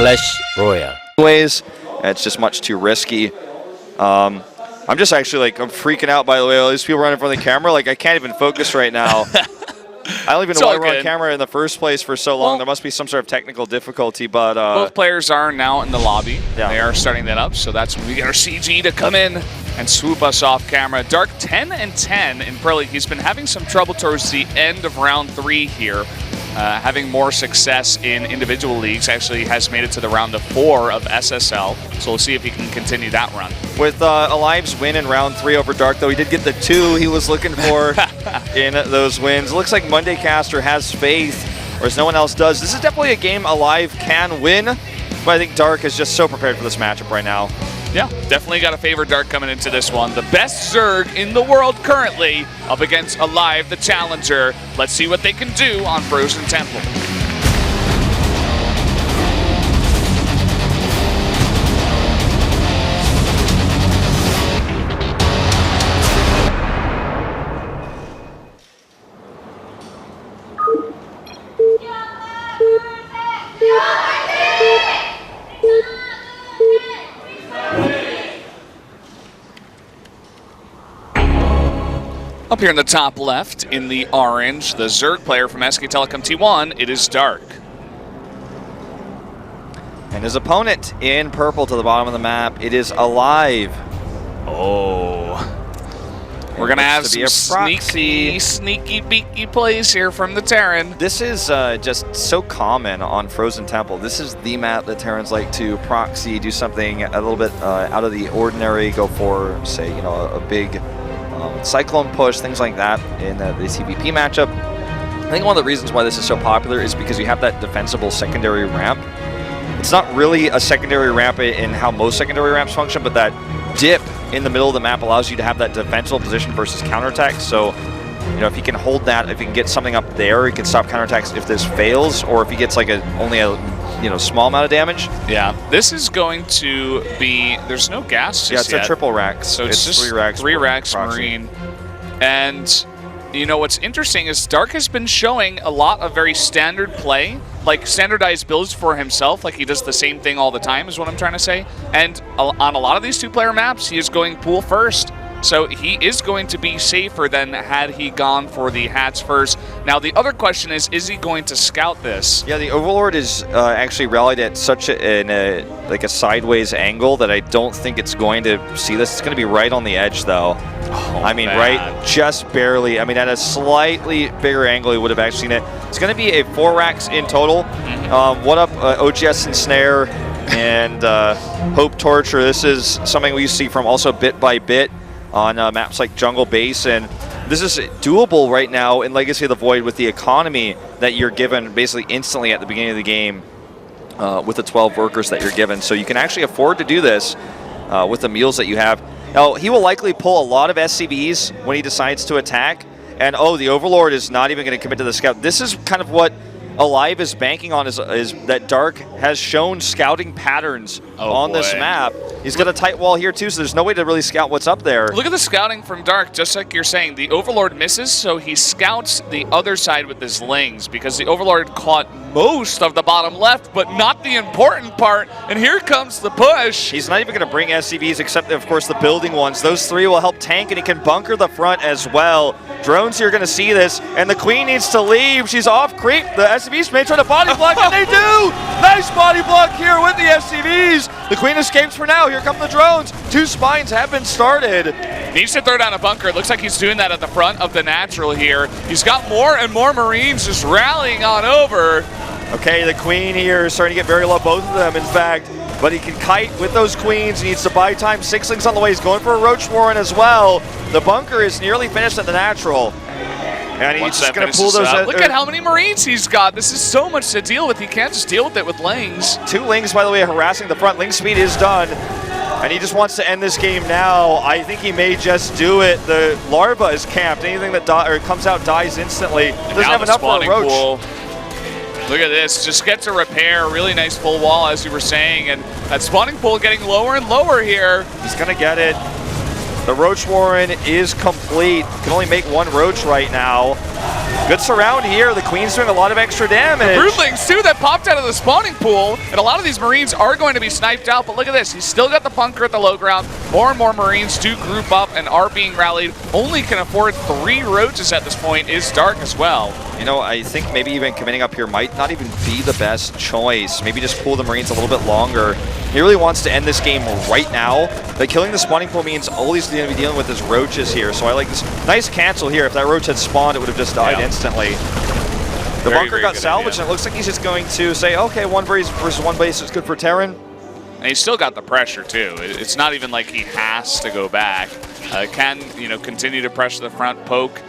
Clash Royale. Ways, it's just much too risky. I'm just actually like, I'm freaking out, by the way. All these people running in front of the camera, like I can't even focus right now. I don't even know why we're on camera in the first place for so long. Well, there must be some sort of technical difficulty, but both players are now in the lobby. Yeah. They are starting that up, so that's when we get our CG to come in and swoop us off camera. Dark 10-10 in Pro League. He's been having some trouble towards the end of round 3 here. Having more success in individual leagues, actually has made it to the round of 4 of SSL, so we'll see if he can continue that run. With aLive's win in round 3 over Dark, though, he did get the 2 he was looking for in those wins. It looks like Monday Caster has faith, whereas no one else does. This is definitely a game aLive can win, but I think Dark is just so prepared for this matchup right now. Yeah, definitely got to favor Dark coming into this one. The best Zerg in the world currently up against aLive, the challenger. Let's see what they can do on Frozen Temple. Up here in the top left, in the orange, the Zerg player from SK Telecom T1, it is Dark. And his opponent in purple to the bottom of the map, it is aLive. Oh. We're going to have some sneaky beaky plays here from the Terran. This is just so common on Frozen Temple. This is the map that Terrans like to proxy, do something a little bit out of the ordinary, go for, say, you know, a big Cyclone push, things like that in the CVP matchup. I think one of the reasons why this is so popular is because you have that defensible secondary ramp. It's not really a secondary ramp in how most secondary ramps function, but that dip in the middle of the map allows you to have that defensible position versus counterattack. So, you know, if he can hold that, if he can get something up there, he can stop counterattacks if this fails, or if he gets like only a small amount of damage. Yeah, this is going to be, there's no gas just yet. A triple rack. So it's just 3 racks Marine. And you know what's interesting is Dark has been showing a lot of very standard play, like standardized builds for himself, like he does the same thing all the time is what I'm trying to say. And on a lot of these 2-player maps, he is going pool first. So he is going to be safer than had he gone for the hats first. Now the other question is he going to scout this? Yeah, the Overlord is actually rallied at such a sideways angle that I don't think it's going to see this. It's going to be right on the edge though. Oh, I mean, right, just barely. I mean, at a slightly bigger angle, he would have actually seen it. It's going to be a 4 racks in total. What up, OGS and Snare and Hope Torture? This is something we see from also Bit by Bit on maps like Jungle Basin. This is doable right now in Legacy of the Void with the economy that you're given basically instantly at the beginning of the game with the 12 workers that you're given. So you can actually afford to do this with the meals that you have. Now, he will likely pull a lot of SCVs when he decides to attack. And, oh, the Overlord is not even going to commit to the scout. This is kind of what aLive is banking on, is that Dark has shown scouting patterns on this map. He's got a tight wall here too, so there's no way to really scout what's up there. Look at the scouting from Dark, just like you're saying. The Overlord misses, so he scouts the other side with his lings, because the Overlord caught most of the bottom left, but not the important part. And here comes the push. He's not even going to bring SCVs, except, of course, the building ones. Those 3 will help tank, and he can bunker the front as well. Drones here are going to see this, and the Queen needs to leave. She's off creep. The SCVs may try to body block, and they do! Nice body block here with the SCVs. The Queen escapes for now. Here come the drones. 2 spines have been started. Needs to throw down a bunker. It looks like he's doing that at the front of the natural here. He's got more and more Marines just rallying on over. Okay, the Queen here is starting to get very low, both of them, in fact. But he can kite with those Queens. He needs to buy time. 6lings on the way. He's going for a Roach Warren as well. The bunker is nearly finished at the natural. And he's just going to pull those out. Look at how many Marines he's got. This is so much to deal with. He can't just deal with it with Lings. 2 Lings, by the way, harassing the front. Ling speed is done. And he just wants to end this game now. I think he may just do it. The larva is camped. Anything that comes out dies instantly. Doesn't have enough for a Roach. Pool. Look at this, just gets a repair, really nice full wall as you were saying, and that spawning pool getting lower and lower here. He's gonna get it. The Roach Warren is complete. Can only make 1 Roach right now. Good surround here. The Queen's doing a lot of extra damage. Broodlings, too, that popped out of the spawning pool. And a lot of these Marines are going to be sniped out. But look at this. He's still got the bunker at the low ground. More and more Marines do group up and are being rallied. Only can afford 3 roaches at this point is Dark as well. You know, I think maybe even committing up here might not even be the best choice. Maybe just pull the Marines a little bit longer. He really wants to end this game right now. But killing the spawning pool means all he's going to be dealing with is roaches here. So I like this nice cancel here. If that roach had spawned, it would have just died instantly. The bunker got salvaged, and it looks like he's just going to say, okay, 1 versus 1 base is good for Terran. And he's still got the pressure, too. It's not even like he has to go back. Can, you know, continue to pressure the front, poke.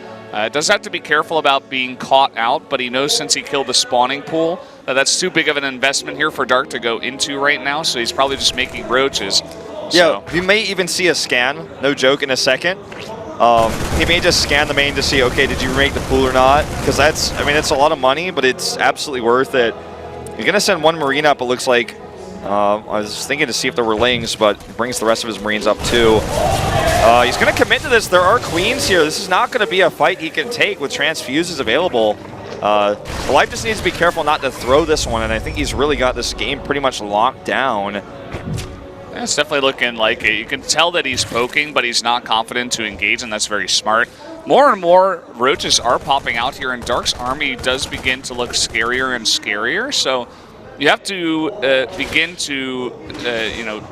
Does have to be careful about being caught out, but he knows since he killed the spawning pool, that's too big of an investment here for Dark to go into right now, so he's probably just making roaches. Yeah, we may even see a scan, no joke, in a second. He may just scan the main to see, okay, did you remake the pool or not? Because that's, I mean, it's a lot of money, but it's absolutely worth it. You're going to send 1 Marine up, it looks like. I was thinking to see if there were lings, but brings the rest of his Marines up too. He's going to commit to this. There are Queens here. This is not going to be a fight he can take with transfuses available. aLive just needs to be careful not to throw this one, and I think he's really got this game pretty much locked down. Yeah, it's definitely looking like it. You can tell that he's poking, but he's not confident to engage, and that's very smart. More and more roaches are popping out here, and Dark's army does begin to look scarier and scarier. So you have to begin to, you know,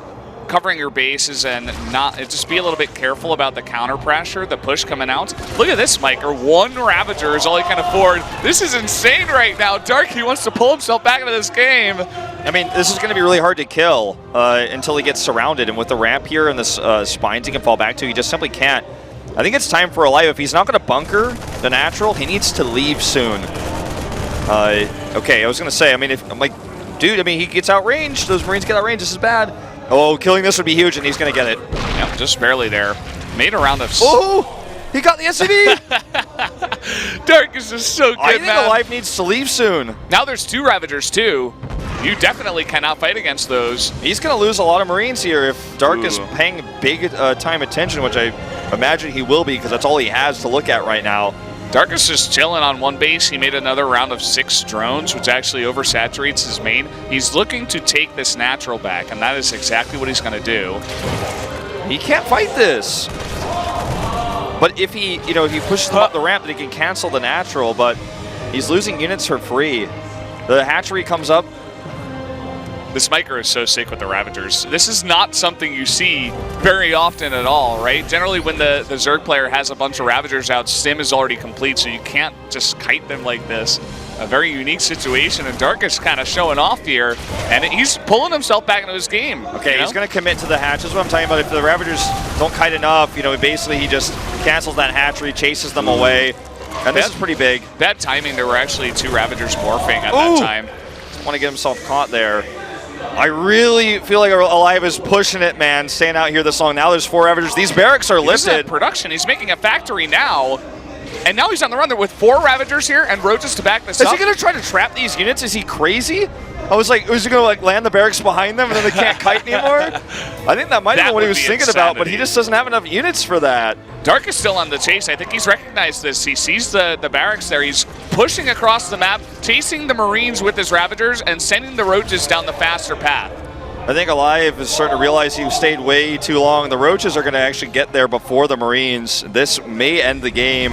covering your bases and not just be a little bit careful about the counter pressure, the push coming out. Look at this, Miker. 1 Ravager is all he can afford. This is insane right now. Dark, he wants to pull himself back into this game. I mean, this is going to be really hard to kill until he gets surrounded, and with the ramp here and the spines he can fall back to, he just simply can't. I think it's time for aLive. If he's not going to bunker the natural, he needs to leave soon. Okay, I was going to say, I mean, if I'm like, dude, I mean, he gets outranged. Those Marines get outranged. This is bad. Oh, killing this would be huge, and he's going to get it. Yep, just barely there. Made a round of... Oh, he got the SCV! Dark is just so good, I think aLive needs to leave soon. Now there's 2 Ravagers, too. You definitely cannot fight against those. He's going to lose a lot of Marines here if Dark is paying big time attention, which I imagine he will be, because that's all he has to look at right now. Dark is just chilling on 1 base. He made another round of 6 drones, which actually oversaturates his main. He's looking to take this natural back, and that is exactly what he's going to do. He can't fight this. But if he, you know, if he pushes them up the ramp, then he can cancel the natural, but he's losing units for free. The hatchery comes up. This Miker is so sick with the Ravagers. This is not something you see very often at all, right? Generally, when the Zerg player has a bunch of Ravagers out, Sim is already complete, so you can't just kite them like this. A very unique situation, and Dark is kind of showing off here, and he's pulling himself back into his game. Okay, he's going to commit to the hatch. That's what I'm talking about. If the Ravagers don't kite enough, you know, basically he just cancels that hatchery, chases them away, and this is pretty big. Bad timing. There were actually 2 Ravagers morphing at that time. Want to get himself caught there. I really feel like aLive is pushing it, man, staying out here this long. Now there's 4 Ravagers. These barracks are lifted. Production. He's making a factory now. And now he's on the run there with 4 Ravagers here and roaches to back this up. Is he going to try to trap these units? Is he crazy? I was like, is he going to like land the barracks behind them and then they can't kite anymore? I think that might have been what he was thinking about, but he just doesn't have enough units for that. Dark is still on the chase. I think he's recognized this. He sees the barracks there. He's pushing across the map, chasing the Marines with his Ravagers and sending the roaches down the faster path. I think aLive is starting to realize he stayed way too long. The roaches are going to actually get there before the Marines. This may end the game.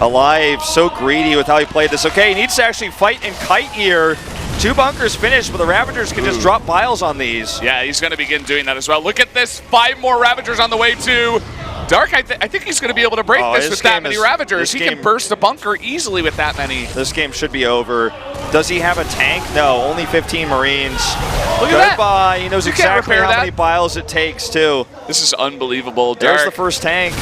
aLive, so greedy with how he played this. Okay, he needs to actually fight and kite here. 2 bunkers finished, but the Ravagers can just drop piles on these. Yeah, he's going to begin doing that as well. Look at this, 5 more Ravagers on the way too. Dark, I think he's going to be able to break this with that many Ravagers. He can burst a bunker easily with that many. This game should be over. Does he have a tank? No, only 15 Marines. Look at that. Goodbye. He knows exactly how many piles it takes, too. This is unbelievable. There's the first tank.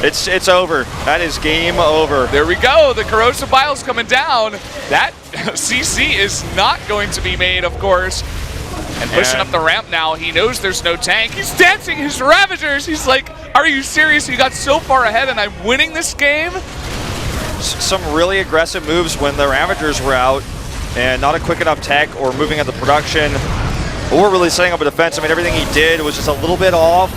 It's over. That is game over. There we go. The corrosive bile's coming down. That CC is not going to be made, of course. And pushing up the ramp now. He knows there's no tank. He's dancing his Ravagers. He's like, are you serious? You got so far ahead and I'm winning this game? Some really aggressive moves when the Ravagers were out and not a quick enough tech or moving at the production or really setting up a defense. I mean, everything he did was just a little bit off.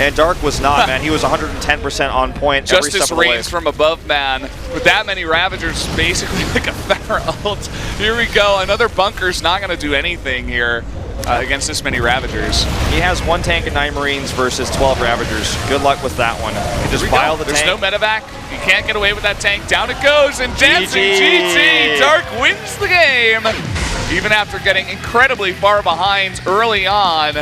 And Dark was not, man. He was 110% on point every Justice step of the way. reigns from above, man. With that many Ravagers, basically like a Pharah ult. Here we go. Another bunker's not going to do anything here against this many Ravagers. He has 1 tank and 9 Marines versus 12 Ravagers. Good luck with that one. You just pile the There's tank. no medevac. You can't get away with that tank. Down it goes, and dancing GG. Dark wins the game, even after getting incredibly far behind early on.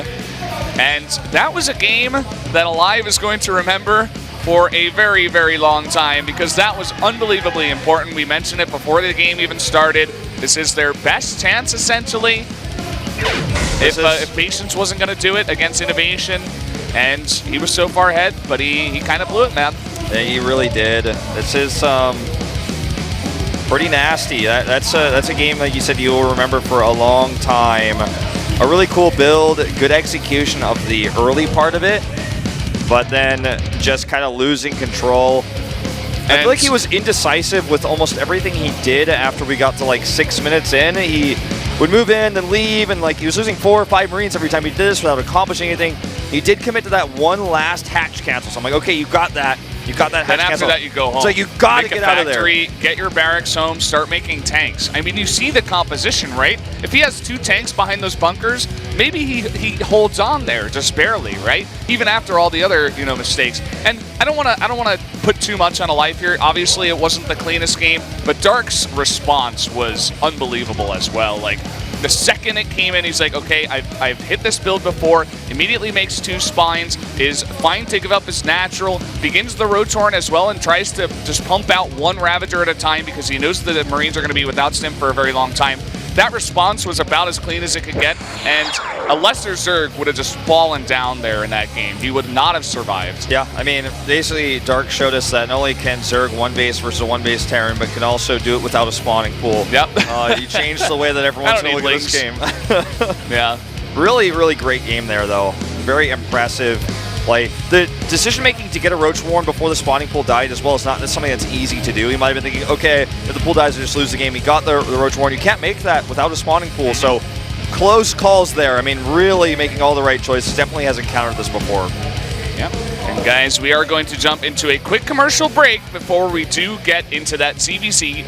And that was a game that aLive is going to remember for a very, very long time, because that was unbelievably important. We mentioned it before the game even started. This is their best chance, essentially, if Patience wasn't going to do it against Innovation. And he was so far ahead, but he kind of blew it, man. Yeah, he really did. This is pretty nasty. That's a game that you said you will remember for a long time. A really cool build, good execution of the early part of it, but then just kind of losing control. I feel like he was indecisive with almost everything he did after we got to like 6 minutes in. He would move in, then leave, and like he was losing 4 or 5 Marines every time he did this without accomplishing anything. He did commit to that one last hatch cancel, so I'm like, okay, you got that. You got that hatch cancel. Then after that, you go home. So you got to get out of there. Get your barracks home, start making tanks. I mean, you see the composition, right? If he has 2 tanks behind those bunkers, maybe he holds on there just barely, right? Even after all the other, mistakes. And I don't want to put too much on aLive here. Obviously, it wasn't the cleanest game, but Dark's response was unbelievable as well. Like, the second it came in, he's like, okay, I've hit this build before, immediately makes 2 spines, is fine to give up his natural, begins the Rotorn as well, and tries to just pump out 1 Ravager at a time because he knows that the Marines are going to be without stim for a very long time. That response was about as clean as it could get, and a lesser Zerg would have just fallen down there in that game. He would not have survived. Yeah, I mean, basically, Dark showed us that not only can Zerg 1 base versus a 1 base Terran, but can also do it without a spawning pool. Yep. He changed the way that everyone's going to look at this game. Yeah. Really, really great game there, though. Very impressive. Like, the decision-making to get a Roach Warren before the spawning pool died as well is not something that's easy to do. He might have been thinking, okay, if the pool dies, I just lose the game. He got the Roach Warren. You can't make that without a spawning pool, so close calls there. I mean, really making all the right choices. Definitely has encountered this before. Yep. And guys, we are going to jump into a quick commercial break before we do get into that CVC